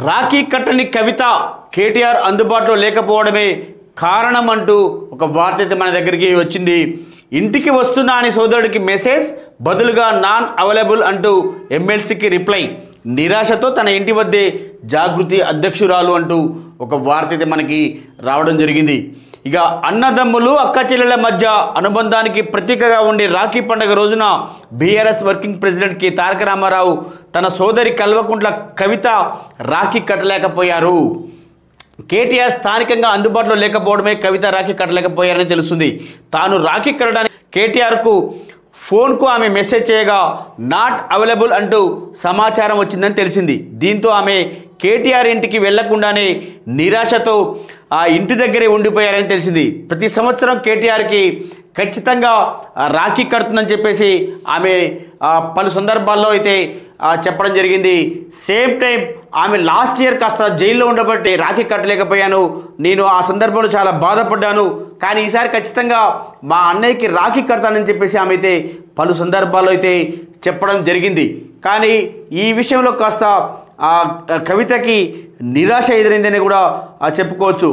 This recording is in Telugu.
రాఖీ కట్టని కవిత కేటీఆర్ అందుబాటులో లేకపోవడమే కారణం అంటూ ఒక వార్త అయితే మన దగ్గరికి వచ్చింది. ఇంటికి వస్తున్నా అని సోదరుడికి మెసేజ్, బదులుగా నాన్ అవైలబుల్ అంటూ ఎమ్మెల్సీకి రిప్లై. నిరాశతో తన ఇంటి వద్దే జాగృతి అధ్యక్షురాలు అంటూ ఒక వార్త అయితే మనకి రావడం జరిగింది. ఇక అన్నదమ్ములు అక్క చెల్లెల మధ్య అనుబంధానికి ప్రతీకగా ఉండే రాఖీ పండుగ రోజున బీఆర్ఎస్ వర్కింగ్ ప్రెసిడెంట్ కె తారక రామారావు తన సోదరి కల్వకుంట్ల కవిత రాఖీ కట్టలేకపోయారు. కేటీఆర్ స్థానికంగా అందుబాటులో లేకపోవడమే కవిత రాఖీ కట్టలేకపోయారని తెలుస్తుంది. తాను రాఖీ కట్టడానికి కేటీఆర్కు ఫోన్కు ఆమె మెసేజ్ చేయగా నాట్ అవైలబుల్ అంటూ సమాచారం వచ్చిందని తెలిసింది. దీంతో ఆమె కేటీఆర్ ఇంటికి వెళ్లకుండానే నిరాశతో ఆ ఇంటి దగ్గరే ఉండిపోయారని తెలిసింది. ప్రతి సంవత్సరం కేటీఆర్కి ఖచ్చితంగా రాఖీ కడుతుందని చెప్పేసి ఆమె పలు సందర్భాల్లో అయితే చెప్పడం జరిగింది. సేమ్ టైం ఆమె లాస్ట్ ఇయర్ కాస్త జైల్లో ఉండబట్టి రాఖీ కట్టలేకపోయాను, నేను ఆ సందర్భంలో చాలా బాధపడ్డాను, కానీ ఈసారి ఖచ్చితంగా మా అన్నయ్యకి రాఖీ కడతానని చెప్పేసి ఆమె అయితే పలు సందర్భాల్లో అయితే చెప్పడం జరిగింది. కానీ ఈ విషయంలో కాస్త కవితకి నిరాశ ఎదురైందని కూడా చెప్పుకోవచ్చు.